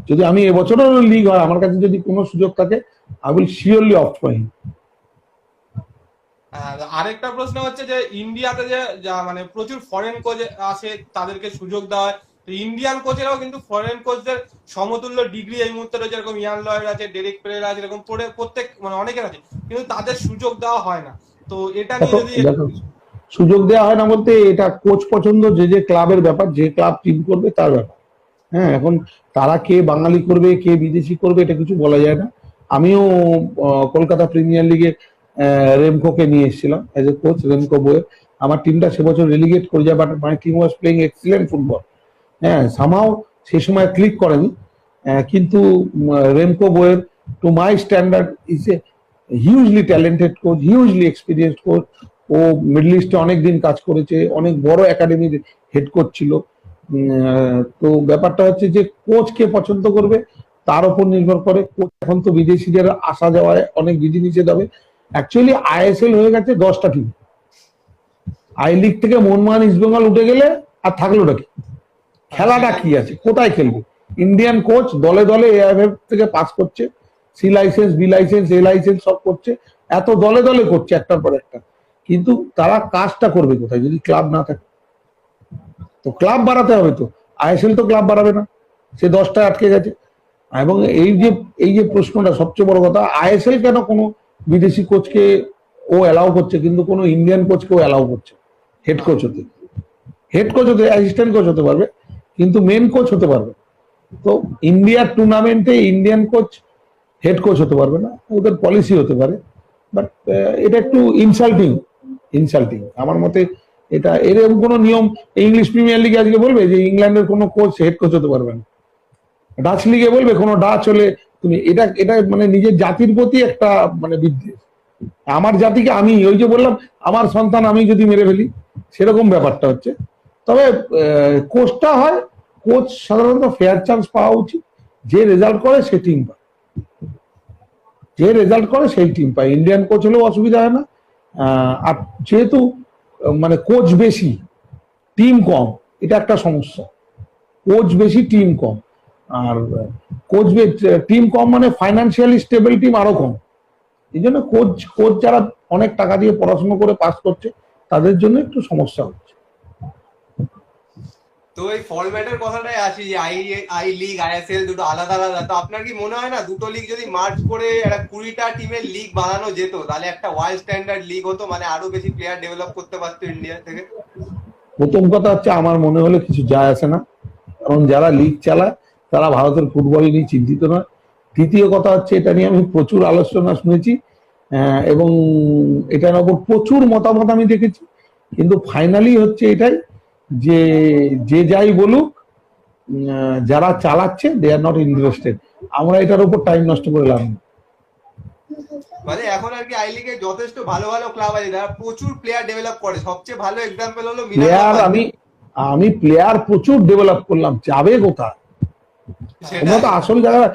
যদি আমি এবছরও লিগ হয়, আমার কাছে যদি কোনো সুযোগ থাকে, I will surely of for him. আরেকটা প্রশ্ন হচ্ছে যে ইন্ডিয়াতে যে মানে প্রচুর ফরেন কোচ আসে, তাদেরকে সুযোগ দেওয়া হয়, তো ইন্ডিয়ান কোচেরাও কিন্তু ফরেন কোচদের সমতুল্য ডিগ্রি এই মুহূর্তে রয়েছে, যেরকম ইয়ান লয়ের আছে, ডেরেক পেরেরা আছে, এরকম প্রত্যেক মানে অনেকের আছে, কিন্তু তাদের সুযোগ দেওয়া হয় না। তো এটা নিয়ে যদি সুযোগ দেওয়া হয় না বলতে, এটা কোচ পছন্দ, যে ক্লাবের ব্যাপার, যে ক্লাব টিম করবে তার ব্যাপার। হ্যাঁ, এখন তারা কে বাঙালি করবে, কে বিদেশি করবে, এটা কিছু বলা যায় না। আমিও কলকাতা প্রিমিয়ার লিগে রেমকোকে নিয়ে এসেছিলাম এজ এ কোচ, রেমকো বয়ে। আমার টিমটা সে বছর রেলিগেট করে যায়, but my team was playing excellent football. হ্যাঁ, সামহাও সেই সময় ক্লিক করেনি, কিন্তু রেমকো বয়ের to my standard is a hugely talented coach, hugely experienced coach. ও মিডল ইস্টে অনেকদিন কাজ করেছে, অনেক বড় একাডেমির হেড কোচ ছিল। তো ব্যাপারটা হচ্ছে যে কোচ কে পছন্দ করবে তার উপর নির্ভর করে। কোচ এখন তো বিদেশিদের আসা যাওয়ায় অনেক বিধিনিষেধ হবে। অ্যাকচুয়ালি আইএসএল হয়ে গেছে 10টা টিম, আই লিগ থেকে মোহনবাগান, ইস্টবেঙ্গল উঠে গেলে আর থাকলোটা কি? খেলাটা কি আছে, কোথায় খেলবে? ইন্ডিয়ান কোচ দলে দলে এআইএফএফ থেকে পাস করছে, সি লাইসেন্স, বি লাইসেন্স, এ লাইসেন্স সব করছে, এত দলে দলে করছে একটার পর একটা, কিন্তু তারা কাজটা করবে কোথায় যদি ক্লাব না থাকে? তো ক্লাব বাড়াতে হবে, তো আইএসএল তো ক্লাব বাড়াবে না, সে 10টায় আটকে গেছে। এবং এই যে প্রশ্নটা সবচেয়ে বড় কথা, আইএসএল কেন কোনো বিদেশি কোচকে ও অ্যালাউ করছে, কিন্তু কোনো ইন্ডিয়ান কোচকে ও অ্যালাউ করছে হেড কোচ হতে? হেড কোচ হতে, অ্যাসিস্ট্যান্ট কোচ হতে পারবে, কিন্তু মেন কোচ হতে পারবে। তো ইন্ডিয়ার টুর্নামেন্টে ইন্ডিয়ান কোচ হেড কোচ হতে পারবে না, ওদের পলিসি হতে পারে, বাট এটা একটু ইনসাল্টিং আমার মতে। এটা এরকম কোনো নিয়ম ইংলিশ প্রিমিয়ার লিগে আজকে বলবে যে ইংল্যান্ডের কোনো কোচ হেড কোচ হতে পারবে না, ডাচ লিগে বলবে কোনো ডাচ হলে তুমি, এটা মানে নিজের জাতির প্রতি একটা মানে বিদ্বেষ। আমার জাতিকে আমি, ওই যে বললাম আমার সন্তান আমি যদি মেরে ফেলি, সেরকম ব্যাপারটা হচ্ছে। তবে কোচটা হয়, কোচ সাধারণত ফেয়ার চান্স পাওয়া উচিত, যে রেজাল্ট করে সে টিম পায়, যে রেজাল্ট করে সেই টিম পায়। ইন্ডিয়ান কোচ হলেও অসুবিধা হয় না। আর যেহেতু মানে কোচ বেশি টিম কম, এটা একটা সমস্যা। কোচ বেশি টিম কম, আর টিম কম মানে ফাইন্যান্সিয়ালি স্টেবল টিম আরো কম। এই জন্য কোচ যারা অনেক টাকা দিয়ে পড়াশোনা করে পাস করছে, তাদের জন্য একটু সমস্যা হচ্ছে। তো এই ফরম্যাটের কথাটাই আসি যে আই লিগ আইএসএল দুটো আলাদা আলাদা, তো আপনার কি মনে হয় না দুটো লিগ যদি মার্চ করে একটা 20টা টিমের লিগ বানানো যেত তাহলে একটা ওয়ার্ল্ড স্ট্যান্ডার্ড লিগ হতো, মানে আরো বেশি প্লেয়ার ডেভেলপ করতে পারতো ইন্ডিয়া থেকে? প্রথম কথা হচ্ছে আমার মনে হলে কিছু যায় আসে না, কারণ যারা লিগ চালায় তারা ভারতের ফুটবল নিয়ে চিন্তিত নয়। দ্বিতীয় কথা হচ্ছে এটা নিয়ে আমি প্রচুর আলোচনা শুনেছি এবং এটার উপর প্রচুর মতামত আমি দেখেছি, কিন্তু ফাইনালি হচ্ছে এটাই যে যে যাই বলুক যারা চালাচ্ছে দে আর নট ইন্টারেস্টেড। আমরা এটার উপর টাইম নষ্ট করে লাভ নেই। মানে এখন আর কি আই লিগে যথেষ্ট ভালো ভালো ক্লাব আছে যারা প্রচুর প্লেয়ার ডেভেলপ করে, সবচেয়ে ভালো এক্সাম্পল হলো প্লেয়ার আমি প্লেয়ার প্রচুর ডেভেলপ করলাম, যাবে কোথায়? তোমরা তো আসল জায়গায়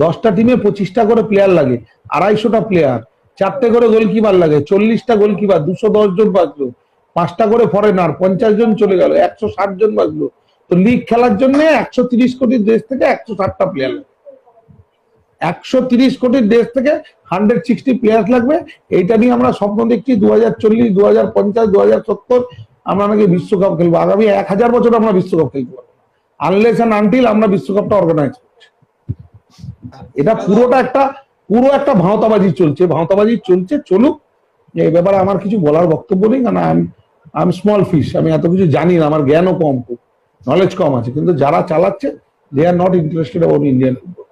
10টা টিমে 25টা করে প্লেয়ার লাগে, 250টা প্লেয়ার, 4টে করে গোলকিপার লাগে, 40টা গোলকিপার, 210 জন বাঁচলো, 5টা করে ফরেনার, 50 জন চলে গেল, 160 জন বাঁচলো। তো লিগ খেলার জন্য 130 কোটির দেশ থেকে 160টা প্লেয়ার লাগবে, 130 কোটির দেশ থেকে 160 প্লেয়ার লাগবে। এইটা নিয়ে আমরা স্বপ্ন দেখছি 2040, 2050, 2070 আমরা নাকি বিশ্বকাপ খেলবো। আগামী 1000 বছর আমরা বিশ্বকাপ খেলতে পারবো আনলেস এন্ড আনটিল আমরা বিশ্বকাপটা অর্গানাইজ করছি। এটা পুরো একটা ভাঁওতাবাজি চলছে, চলুক। এই ব্যাপারে আমার কিছু বলার বক্তব্য নেই, কারণ আই এম স্মল ফিশ, আমি এত কিছু জানি না, আমার জ্ঞানও কম, নলেজ কম আছে। কিন্তু যারা চালাচ্ছে they are not interested about Indian football.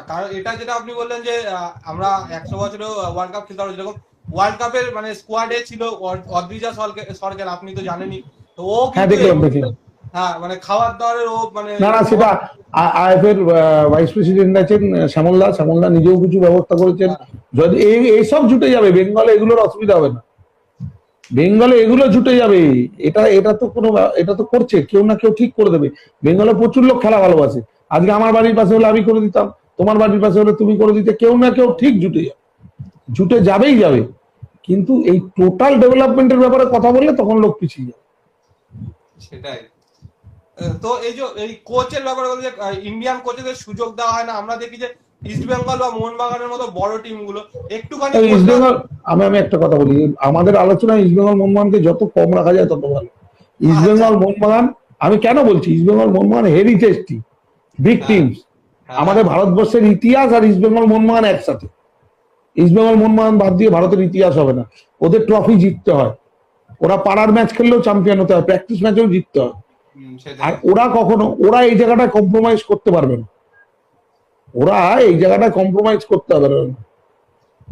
কারণ এটা যেটা আপনি বললেন যে আমরা 100 বছরেও ওয়ার্ল্ড কাপ খেলতে পারবো, যেরকম ওয়ার্ল্ড কাপের মানে স্কোয়াডে ছিল অদ্রিজা সরকার, আপনি তো জানেনই। তো ও দেখলাম হ্যাঁ মানে খাবার দাবারের ও মানে না সেটা আইএফ এর ভাইস প্রেসিডেন্ট আছেন শ্যামলদা নিজেও কিছু ব্যবস্থা করেছেন। যদি এইসব জুটে যাবে বেঙ্গলে, এগুলোর অসুবিধা হবে না, বেঙ্গলে এগুলো জুটে যাবে। এটা তো করছে, কেউ না কেউ ঠিক করে দেবে। বেঙ্গলে প্রচুর লোক খেলা ভালোবাসে, আজকে আমার বাড়ির পাশে হলে আমি করে দিতাম, তোমার বাড়ির পাশে হলে তুমি করে দিতে, কেউ না কেউ ঠিক জুটে যাবে। কিন্তু এই টোটাল ডেভেলপমেন্টের ব্যাপারে কথা বললে তখন লোক পিছিয়ে যাবে। সেটাই। তো এই কোচের ব্যাপারে বলতে ইন্ডিয়ান কোচেদের সুযোগ দেওয়া হয় না। আমরা দেখি যে ইস্ট বেঙ্গল বা মোহনবাগানের মতো বড় টিম গুলো একটুখানি ইস্ট বেঙ্গল, আমি একটা কথা বলি, আমাদের আলোচনায় ইস্ট বেঙ্গল মোহনবাগানকে যত কম রাখা যায় তত ভালো। ইস্ট বেঙ্গল মোহনবাগান, আমি কেন বলছি east Bengal Mohun Bagan heritage team, big teams. আমাদের ভারতবর্ষের ইতিহাস আর ইস্ট বেঙ্গল মোহনবাগান একসাথে। ইস্ট বেঙ্গল মোহনবাগান বাদ দিয়ে ভারতের ইতিহাস হবে না। ওদের ট্রফি জিততে হয়, ওরা পাড়ার ম্যাচ খেললেও চ্যাম্পিয়ন হতে হয়, প্র্যাকটিস ম্যাচেও জিততে হয়। আর ওরা এই জায়গাটায় কম্প্রোমাইজ করতে পারবে না, করতে পারবে না।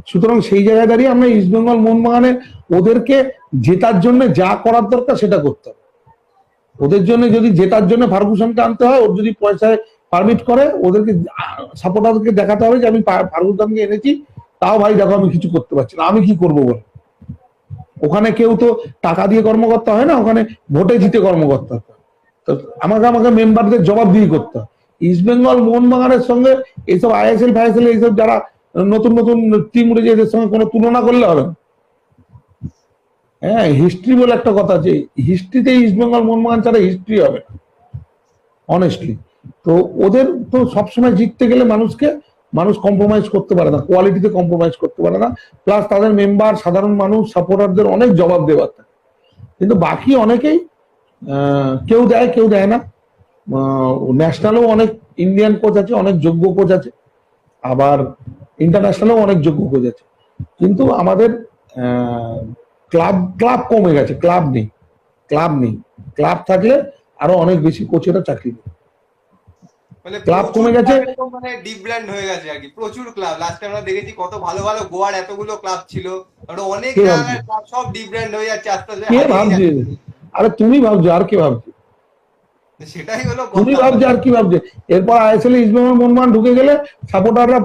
সুতরাং সেই জায়গায় দাঁড়িয়ে আমরা ইস্ট বেঙ্গল মোহনবাগানে ওদেরকে জেতার জন্য যা করার দরকার সেটা করতে হবে। ওদের জন্য যদি জেতার জন্য ফার্গুসনকে আনতে হয়, ওর যদি পয়সায় পারমিট করে, ওদেরকে সাপোর্টারকে দেখাতে হবে যে আমি ফার্গুসনকে এনেছি, তাও ভাই দেখো আমি কিছু করতে পারছি না, আমি কি করবো বলে। ওখানে কেউ তো টাকা দিয়ে কর্মকর্তা হয় না, ওখানে ভোটে জিতে কর্মকর্তা। তো আমাকে মেম্বারদের জবাবদিহি করতে হয়। ইস্ট বেঙ্গল মোহনবাগানের সঙ্গে এইসব আইএসএল ফাইএসএল এইসব যারা নতুন টিম উঠেছে এদের সঙ্গে কোনো তুলনা করলে হবে না। হ্যাঁ, হিস্ট্রি বলে একটা কথা আছে, হিস্ট্রিতে ইস্ট বেঙ্গল মোহনবাগান ছাড়া হিস্ট্রি হবে না অনেস্টলি। তো ওদের তো সবসময় জিততে গেলে মানুষ কম্প্রোমাইজ করতে পারে না, কোয়ালিটিতে কম্প্রোমাইজ করতে পারে না। প্লাস তাদের মেম্বার, সাধারণ মানুষ, সাপোর্টারদের অনেক জবাব দেওয়ার থাকে। কিন্তু বাকি অনেকেই কেউ দেয় না। ন্যাশনালেও অনেক ইন্ডিয়ান কোচ আছে, অনেক যোগ্য কোচ আছে, আবার ইন্টারন্যাশনালেও অনেক যোগ্য কোচ আছে। কিন্তু আমাদের ক্লাব কমে গেছে, ক্লাব নেই। ক্লাব থাকলে আরো অনেক বেশি কোচেরা চাকরি দেবে। ক্লাব কমে গেছে, মানে ডিপ ব্র্যান্ড হয়ে গেছে আর কি, প্রচুর ক্লাব। লাস্ট আমরা দেখেছি কত ভালো ভালো গোয়ার এতগুলো ক্লাব ছিল, অনেক সব ডিপ ব্র্যান্ড হয়ে যাচ্ছে আস্তে আস্তে। কে ভাবছে? আরে তুমি ভাবছো, আর কি ভাবছো? সেটাই হলো তুমি ভাবছো, আর কি ভাবছে? এরপর আইএসএল ইস্ট বেঙ্গল মোহনবাগান ঢুকে গেলে সাপোর্টাররা,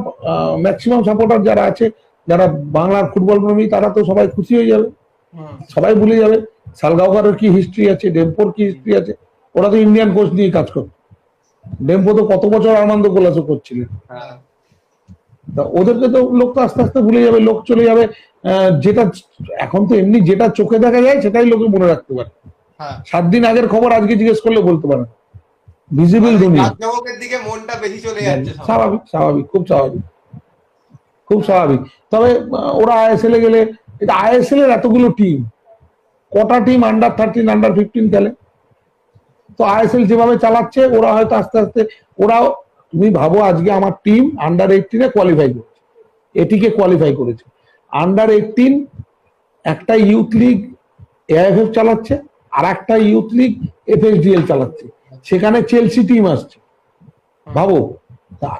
ম্যাক্সিমাম সাপোর্টার যারা আছে, যারা বাংলার ফুটবল প্রেমী, তারা তো সবাই খুশি হয়ে যাবে, সবাই ভুলে যাবে সালগাঁওকারের কি হিস্ট্রি আছে, ডেম্পোর কি হিস্ট্রি আছে। ওরা তো ইন্ডিয়ান কোচ নিয়ে কাজ করতো, ডেম্পো তো কত বছর আনন্দ গোলাসও করছিলেন। ওদেরকে তো লোক তো আস্তে আস্তে ভুলে যাবে, লোক চলে যাবে। যেটা এখন তো এমনি যেটা চোখে দেখা যায় সেটাই লোকে মনে রাখতে পারে। 7 দিন আগের খবর আজকে জিজ্ঞেস করলে বলতে পারে। ভিজিবল দুনিয়া, দিকে মনটা বেশি চলে যাচ্ছে। স্বাভাবিক, খুব স্বাভাবিক। তবে ওরা আইএসএল এ গেলে, এটা আইএসএল এর এতগুলো টিম, কটা টিম আন্ডার 13, আন্ডার 15 খেলে? তো আইএসএল যেভাবে চালাচ্ছে ওরা হয়তো আস্তে আস্তে ওরাও, তুমি ভাবো আজকে আমার টিম আন্ডার-18 কোয়ালিফাই করেছে, এটিকে কোয়ালিফাই করেছে। আন্ডার-18 একটা ইউথ লিগ এআইএফএফ চালাচ্ছে, আর একটা ইউথ লিগ এফএসডিএল চালাচ্ছে, সেখানে চেলসি টিম আসছে। ভাবো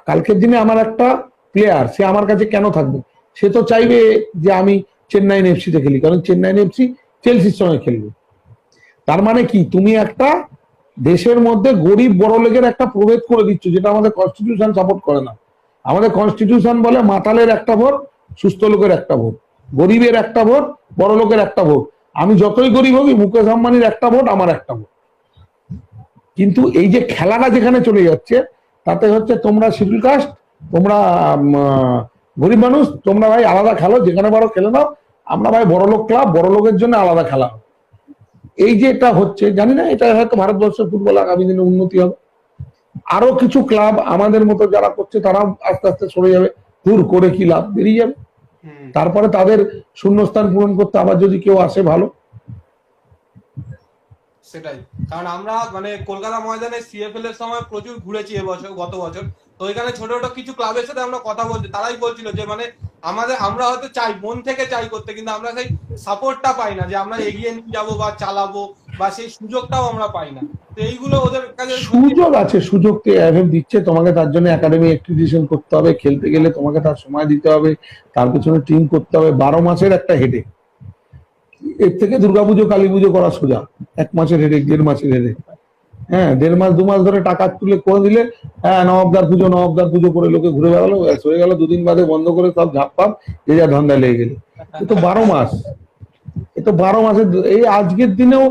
কালকের দিনে আমার একটা প্লেয়ার সে আমার কাছে কেন থাকবে, সে তো চাইবে যে আমি চেন্নাইন এফসিতে খেলি, কারণ চেন্নাইন এফসি চেলসির সঙ্গে খেলবে। তার মানে কি, তুমি একটা দেশের মধ্যে গরিব বড় লোকের একটা প্রভেদ করে দিচ্ছ, যেটা আমাদের কনস্টিটিউশন সাপোর্ট করে না। আমাদের কনস্টিটিউশন বলে মাতালের একটা ভোট, সুস্থ লোকের একটা ভোট, গরিবের একটা ভোট, বড় লোকের একটা ভোট। আমি যতই গরিব হই, মুকেশ আম্বানির একটা ভোট, আমার একটা ভোট। কিন্তু এই যে খেলাটা যেখানে চলে যাচ্ছে, তাতে হচ্ছে তোমরা শিডিউল কাস্ট, তোমরা গরিব মানুষ, তোমরা ভাই আলাদা খেলো, যেখানে পারো খেলে নাও, আমরা ভাই বড় লোক ক্লাব, বড় লোকের জন্য আলাদা খেলা। এই যে এটা হচ্ছে, জানি না এটা হয়তো ভারতবর্ষের ফুটবল আগামী দিনে উন্নতি হবে। আরো কিছু ক্লাব আমাদের মতো যারা করছে তারা আস্তে আস্তে সরে যাবে, দূর করে কি লাভ, বেরিয়ে যাবে। তারপরে তাদের শূন্যস্থান পূরণ করতে আবার যদি কেউ আসে ভালো। সেটাই, কারণ আমরা মানে কলকাতা ময়দানে সিএফএল এর সময় প্রচুর ঘুরেছি এবছর, গত বছর। তো এখানে ছোট ছোট কিছু ক্লাবের সাথে আমরা কথা বলছি, তারাই বলছিল যে মানে আমরা হয়তো চাই, মন থেকে চাই করতে, কিন্তু আমরা সেই সাপোর্টটা পাই না যে আমরা এগিয়ে নিয়ে যাবো বা চালাবো, বা সেই সুযোগটাও আমরা পাই না। তো এইগুলো ওদের কাছে সুযোগ আছে, সুযোগ তো এআইএফএফ দিচ্ছে, তোমাকে তার জন্য একাডেমি অ্যাক্টিভিশন করতে হবে, খেলতে গেলে তোমাকে তার সময় দিতে হবে, তার পেছনে টিম করতে হবে। 12 মাসের একটা হেডেক, এর থেকে দুর্গাপুজো কালী পুজো করা সোজা। 1 মাসের হেডেক, 1.5 মাসের হেডেক। হ্যাঁ, 1.5 মাস 2 মাস ধরে টাকা তুলে করে দিলে, হ্যাঁ নবদ্বার পুজো করে লোকে ঘুরে বেড়ালো, হয়ে গেল, 2 দিন বাদে বন্ধ করে সব ঝাপ পাপ যে যা ধান্দা লেগে গেল। এ তো 12 মাস, এ তো 12 মাসের। এই আজকের দিনেও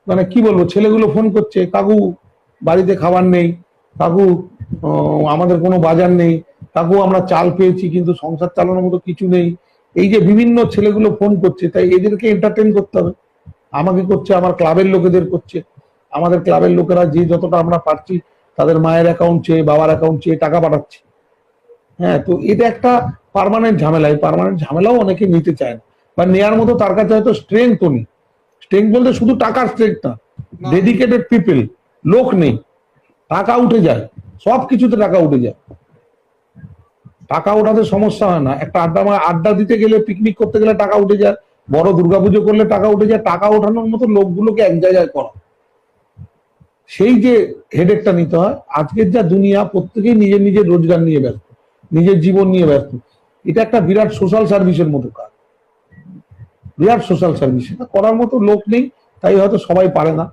মানে কি বলবো, ছেলেগুলো ফোন করছে, কাকু বাড়িতে খাবার নেই, কাকু আমাদের কোনো বাজার নেই, কাকু আমরা চাল পেয়েছি কিন্তু সংসার চালানোর মতো কিছু নেই। এই যে বিভিন্ন ছেলেগুলো ফোন করছে, তাই এদেরকে এন্টারটেন করতে হবে। আমাকে করছে, আমার ক্লাবের লোকেদের করছে। আমাদের ক্লাবের লোকেরা যে যতটা আমরা পারছি তাদের মায়ের অ্যাকাউন্ট চেয়ে, বাবার অ্যাকাউন্ট চেয়ে টাকা পাঠাচ্ছে। হ্যাঁ, তো এটা একটা পার্মানেন্ট ঝামেলা। এই পার্মানেন্ট ঝামেলাও অনেকে নিতে চায় না, বা নেয়ার মতো তার কাছে হয়তো স্ট্রেংথ নেই। স্ট্রেংথ বলতে শুধু টাকার স্ট্রেংথ না, ডেডিকেটেড পিপল, লোক নেই, টাকা উঠে যায়, সব কিছুতে টাকা উঠে যায়। টাকা ওঠাতে সমস্যা হয় না, একটা আড্ডা দিতে গেলে, পিকনিক করতে গেলে টাকা উঠে যায়, বড় দুর্গাপুজো করলে টাকা উঠে যায়। টাকা ওঠানোর মতো লোকগুলোকে এক জায়গায় করা, সেই যে হেডেকটা নিতে হয়। আজকের যা দুনিয়া, প্রত্যেকেই নিজের নিজের রোজগার নিয়ে ব্যস্ত, নিজের জীবন নিয়ে ব্যস্ত। এটা একটা বিরাট সোশ্যাল সার্ভিসের মতো কাজ, বিরাট সোশ্যাল সার্ভিস। এটা করার মতো লোক নেই, তাই হয়তো সবাই পারে না।